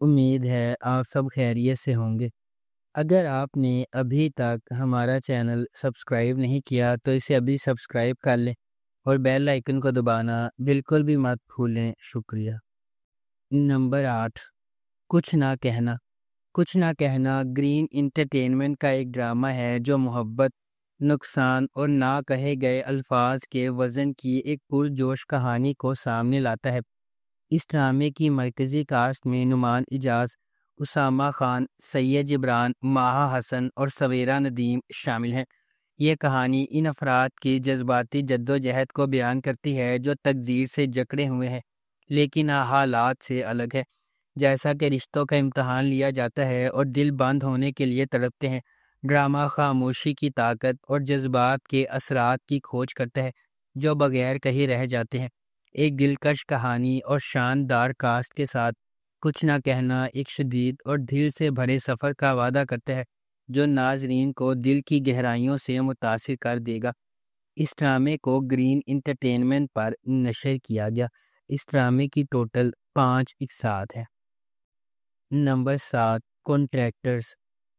امید ہے آپ سب خیریت سے ہوں گے۔ اگر آپ نے ابھی تک ہمارا چینل سبسکرائب نہیں کیا تو اسے ابھی سبسکرائب کر لیں اور بیل آئیکن کو دبانا بالکل بھی مت بھولیں۔ شکریہ۔ نمبر 8، کچھ نہ کہنا۔ کچھ نہ کہنا گرین انٹرٹینمنٹ کا ایک ڈرامہ ہے جو محبت، نقصان اور نہ کہے گئے الفاظ کے وزن کی ایک پرجوش کہانی کو سامنے لاتا ہے۔ اس ڈرامے کی مرکزی کاسٹ میں نعمان اجاز، اسامہ خان، سید جبران، ماہا حسن اور سویرا ندیم شامل ہیں۔ یہ کہانی ان افراد کی جذباتی جدوجہد کو بیان کرتی ہے جو تقدیر سے جکڑے ہوئے ہیں لیکن حالات سے الگ ہے۔ جیسا کہ رشتوں کا امتحان لیا جاتا ہے اور دل بند ہونے کے لیے تڑپتے ہیں، ڈرامہ خاموشی کی طاقت اور جذبات کے اثرات کی کھوج کرتا ہے جو بغیر کہیں رہ جاتے ہیں۔ ایک دلکش کہانی اور شاندار کاسٹ کے ساتھ کچھ نہ کہنا ایک شدید اور دل سے بھرے سفر کا وعدہ کرتا ہے جو ناظرین کو دل کی گہرائیوں سے متاثر کر دے گا۔ اس ڈرامے کو گرین انٹرٹینمنٹ پر نشر کیا گیا۔ اس ڈرامے کی ٹوٹل 5 اقساط ہے۔ Number 7، contractors.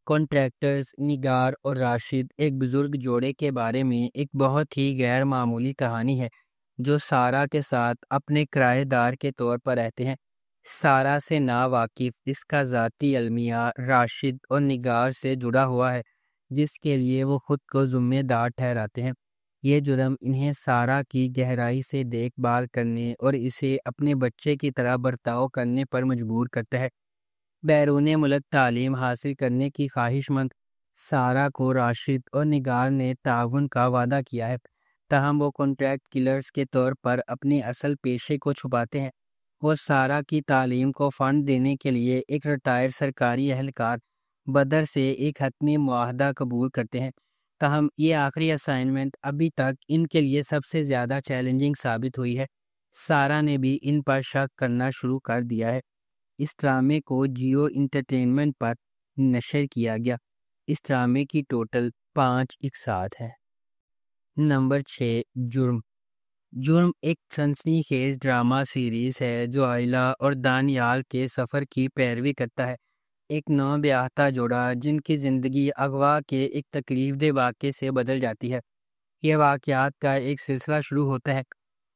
کانٹریکٹرز نگار اور راشد ایک بزرگ جوڑے کے بارے میں ایک بہت ہی غیر معمولی کہانی ہے جو سارا کے ساتھ اپنے کرایہ دار کے طور پر رہتے ہیں۔ سارا سے نا واقف اس کا ذاتی المیہ راشد اور نگار سے جڑا ہوا ہے جس کے لیے وہ خود کو ذمہ دار ٹھہراتے ہیں۔ یہ جرم انہیں سارا کی گہرائی سے دیکھ بھال کرنے اور اسے اپنے بچے کی طرح برتاؤ کرنے پر مجبور کرتا ہے۔ بیرون ملک تعلیم حاصل کرنے کی خواہش مند سارا کو راشد اور نگار نے تعاون کا وعدہ کیا ہے، تاہم وہ کانٹریکٹ کلرز کے طور پر اپنے اصل پیشے کو چھپاتے ہیں۔ وہ سارا کی تعلیم کو فنڈ دینے کے لیے ایک ریٹائرڈ سرکاری اہلکار بدر سے ایک حتمی معاہدہ قبول کرتے ہیں، تاہم یہ آخری اسائنمنٹ ابھی تک ان کے لیے سب سے زیادہ چیلنجنگ ثابت ہوئی ہے۔ سارا نے بھی ان پر شک کرنا شروع کر دیا ہے۔ اس ڈرامے کو جیو انٹرٹینمنٹ پر نشر کیا گیا۔ اس ڈرامے کی ٹوٹل 5 اقساط ہے۔ نمبر 6، جرم۔ جرم ایک سنسنی خیز ڈرامہ سیریز ہے جو آئلہ اور دانیال کے سفر کی پیروی کرتا ہے، ایک نو بیاہتا جوڑا جن کی زندگی اغوا کے ایک تکلیف دہ واقعے سے بدل جاتی ہے۔ یہ واقعات کا ایک سلسلہ شروع ہوتا ہے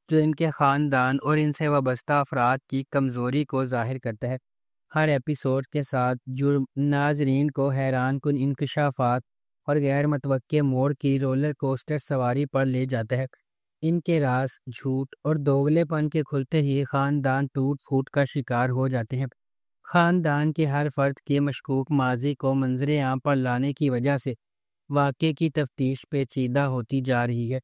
جو ان کے خاندان اور ان سے وابستہ افراد کی کمزوری کو ظاہر کرتا ہے۔ ہر ایپیسوڈ کے ساتھ جرم ناظرین کو حیران کن انکشافات اور غیر متوقع موڑ کی رولر کوسٹر سواری پر لے جاتا ہے۔ ان کے راز، جھوٹ اور دوگلے پن کے کھلتے ہی خاندان ٹوٹ پھوٹ کا شکار ہو جاتے ہیں۔ خاندان کے ہر فرد کے مشکوک ماضی کو منظر عام پر لانے کی وجہ سے واقعے کی تفتیش پیچیدہ ہوتی جا رہی ہے۔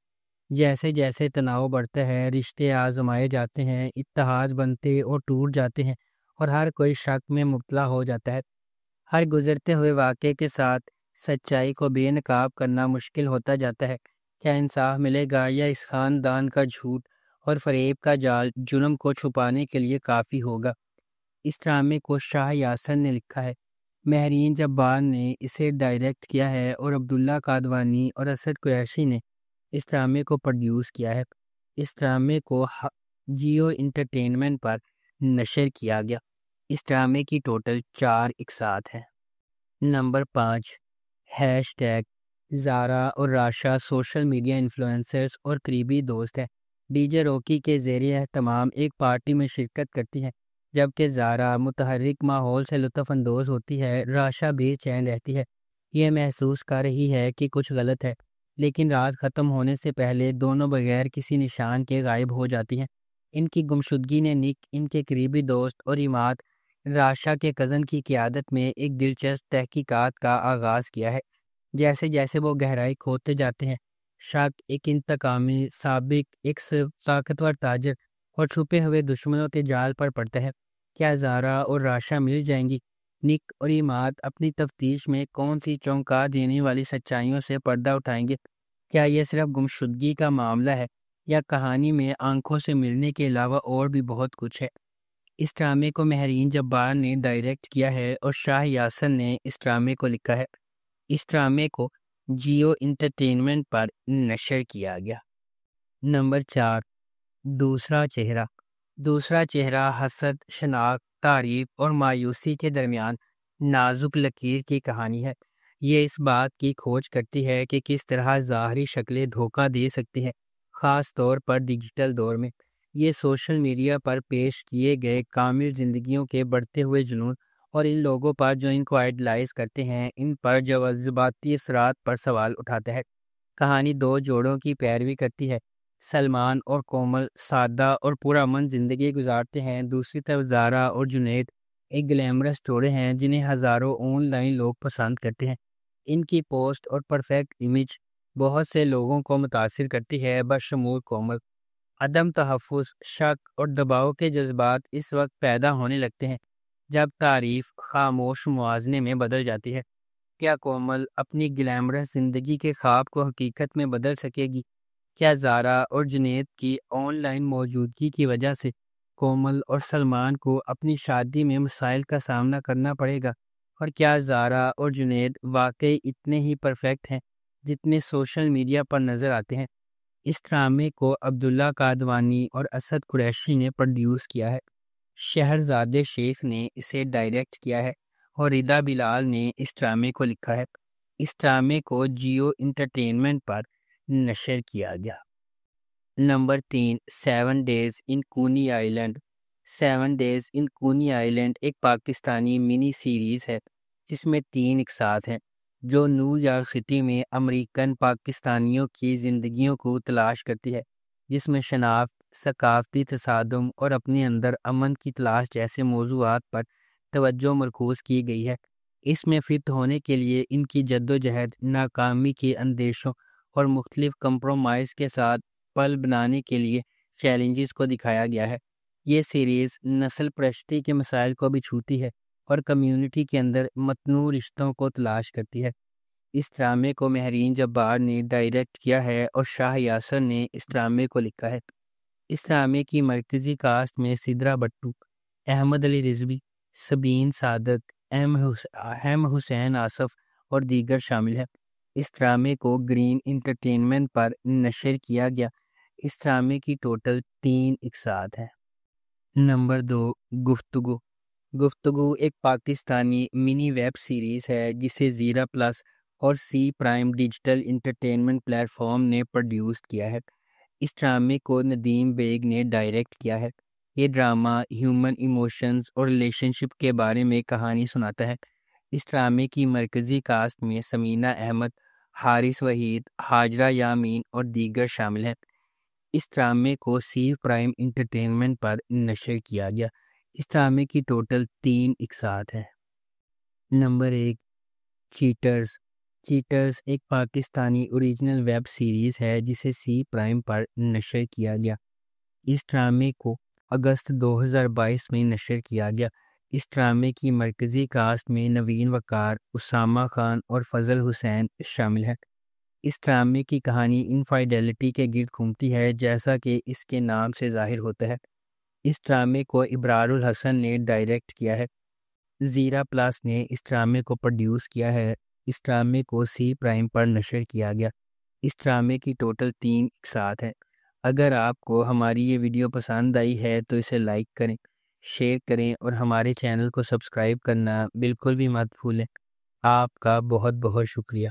جیسے جیسے تناؤ بڑھتا ہے، رشتے آزمائے جاتے ہیں، اتحاد بنتے اور ٹوٹ جاتے ہیں اور ہر کوئی شک میں مبتلا ہو جاتا ہے۔ ہر گزرتے ہوئے واقعے کے ساتھ سچائی کو بے نقاب کرنا مشکل ہوتا جاتا ہے۔ کیا انصاف ملے گا یا اس خاندان کا جھوٹ اور فریب کا جال جرم کو چھپانے کے لیے کافی ہوگا؟ اس ڈرامے کو شاہ یاسر نے لکھا ہے، مہرین جبار نے اسے ڈائریکٹ کیا ہے اور عبداللہ قادوانی اور اسد قریشی نے اس ڈرامے کو پروڈیوس کیا ہے۔ اس ڈرامے کو جیو انٹرٹینمنٹ پر نشر کیا گیا۔ اس ڈرامے کی ٹوٹل 4 اقساط ہے۔ Number 5، hash tag. زارا اور راشا سوشل میڈیا انفلوئنسرز اور قریبی دوست ہیں۔ ڈی جے روکی کے زیر اہتمام ایک پارٹی میں شرکت کرتی ہیں، جبکہ زارا متحرک ماحول سے لطف اندوز ہوتی ہے۔ راشا بے چین رہتی ہے، یہ محسوس کر رہی ہے کہ کچھ غلط ہے، لیکن رات ختم ہونے سے پہلے دونوں بغیر کسی نشان کے غائب ہو جاتی ہیں۔ ان کی گمشدگی نے نک، ان کے قریبی دوست اور عماد راشا کے کزن کی قیادت میں ایک دلچسپ تحقیقات کا آغاز کیا ہے۔ جیسے جیسے وہ گہرائی کھوتے جاتے ہیں، شک ایک انتقامی سابق، ایک طاقتور تاجر اور چھپے ہوئے دشمنوں کے جال پر پڑتا ہے۔ کیا زارا اور راشا مل جائیں گی؟ نک اور عماد اپنی تفتیش میں کون سی چونکا دینے والی سچائیوں سے پردہ اٹھائیں گے؟ کیا یہ صرف گمشدگی کا معاملہ ہے یا کہانی میں آنکھوں سے ملنے کے علاوہ اور بھی بہت کچھ ہے؟ اس ڈرامے کو مہرین جبار نے ڈائریکٹ کیا ہے اور شاہ یاسر نے اس ڈرامے کو لکھا ہے۔ اس ڈرامے کو جیو انٹرٹینمنٹ پر نشر کیا گیا۔ نمبر 4، دوسرا چہرہ۔ دوسرا چہرہ حسد، شناخت تعریف اور مایوسی کے درمیان نازک لکیر کی کہانی ہے۔ یہ اس بات کی کھوج کرتی ہے کہ کس طرح ظاہری شکلیں دھوکہ دے سکتی ہیں، خاص طور پر ڈیجیٹل دور میں۔ یہ سوشل میڈیا پر پیش کیے گئے کامل زندگیوں کے بڑھتے ہوئے جنون اور ان لوگوں پر جو ان کو آئیڈلائز کرتے ہیں، ان پر جو جذباتی اثرات پر سوال اٹھاتا ہے۔ کہانی دو جوڑوں کی پیروی کرتی ہے۔ سلمان اور کومل سادہ اور پرامن زندگی گزارتے ہیں۔ دوسری طرف زارا اور جنید ایک گلیمرس جوڑے ہیں جنہیں ہزاروں آن لائن لوگ پسند کرتے ہیں۔ ان کی پوسٹ اور پرفیکٹ امیج بہت سے لوگوں کو متاثر کرتی ہے، بشمول کومل۔ عدم تحفظ، شک اور دباؤ کے جذبات اس وقت پیدا ہونے لگتے ہیں جب تعریف خاموش موازنے میں بدل جاتی ہے۔ کیا کومل اپنی گلیمرس زندگی کے خواب کو حقیقت میں بدل سکے گی؟ کیا زارا اور جنید کی آن لائن موجودگی کی وجہ سے کومل اور سلمان کو اپنی شادی میں مسائل کا سامنا کرنا پڑے گا؟ اور کیا زارا اور جنید واقعی اتنے ہی پرفیکٹ ہیں جتنے سوشل میڈیا پر نظر آتے ہیں؟ اس ڈرامے کو عبداللہ قادوانی اور اسد قریشی نے پروڈیوس کیا ہے۔ شہرزاد شیخ نے اسے ڈائریکٹ کیا ہے اور ردا بلال نے اس ڈرامے کو لکھا ہے۔ اس ڈرامے کو جیو انٹرٹینمنٹ پر نشر کیا گیا۔ نمبر 3، 7 ڈیز ان کونی آئیلینڈ۔ 7 ڈیز ان کونی آئیلینڈ ایک پاکستانی منی سیریز ہے جس میں 3 اقساط ہیں جو نیو یارک سٹی میں امریکن پاکستانیوں کی زندگیوں کو تلاش کرتی ہے، جس میں شناخت، ثقافتی تصادم اور اپنے اندر امن کی تلاش جیسے موضوعات پر توجہ مرکوز کی گئی ہے۔ اس میں فٹ ہونے کے لیے ان کی جدوجہد، ناکامی کے اندیشوں اور مختلف کمپرومائز کے ساتھ پل بنانے کے لیے چیلنجز کو دکھایا گیا ہے۔ یہ سیریز نسل پرستی کے مسائل کو بھی چھوتی ہے اور کمیونٹی کے اندر متنوع رشتوں کو تلاش کرتی ہے۔ اس ڈرامے کو مہرین جبار نے ڈائریکٹ کیا ہے اور شاہ یاسر نے اس ڈرامے کو لکھا ہے۔ اس ڈرامے کی مرکزی کاسٹ میں سدرا بٹو، احمد علی رضوی، سبین سعادت، احم حسین آصف اور دیگر شامل ہیں۔ اس ڈرامے کو گرین انٹرٹینمنٹ پر نشر کیا گیا۔ اس ڈرامے کی ٹوٹل 3 اقساط ہیں۔ نمبر 2، گفتگو۔ گفتگو ایک پاکستانی منی ویب سیریز ہے جسے زیرا پلس اور سی prime digital entertainment platform نے پروڈیوس کیا ہے۔ اس ڈرامے کو ندیم بیگ نے ڈائریکٹ کیا ہے۔ یہ ڈرامہ ہیومن ایموشنز اور ریلیشن شپ کے بارے میں کہانی سناتا ہے۔ اس ڈرامے کی مرکزی کاسٹ میں سمینہ احمد، حارث وحید، ہاجرہ یامین اور دیگر شامل ہیں۔ اس ڈرامے کو سی پرائم انٹرٹینمنٹ پر نشر کیا گیا۔ اس ڈرامے کی ٹوٹل 3 اقساط ہیں۔ Number 1، cheaters. چیٹرز ایک پاکستانی اوریجنل ویب سیریز ہے جسے سی پرائم پر نشر کیا گیا۔ اس ڈرامے کو اگست 2022 میں نشر کیا گیا۔ اس ڈرامے کی مرکزی کاسٹ میں نوین وقار، اسامہ خان اور فضل حسین شامل ہیں۔ اس ڈرامے کی کہانی انفائیڈیلٹی کے گرد گھومتی ہے جیسا کہ اس کے نام سے ظاہر ہوتا ہے۔ اس ڈرامے کو ابرار الحسن نے ڈائریکٹ کیا ہے۔ زیرا پلس نے اس ڈرامے کو پروڈیوس کیا ہے۔ اس ڈرامے کو سی پرائم پر نشر کیا گیا۔ اس ڈرامے کی ٹوٹل 3 اقساط ہیں۔ اگر آپ کو ہماری یہ ویڈیو پسند آئی ہے تو اسے لائک کریں، شیئر کریں اور ہمارے چینل کو سبسکرائب کرنا بالکل بھی مت بھولیں۔ آپ کا بہت بہت شکریہ۔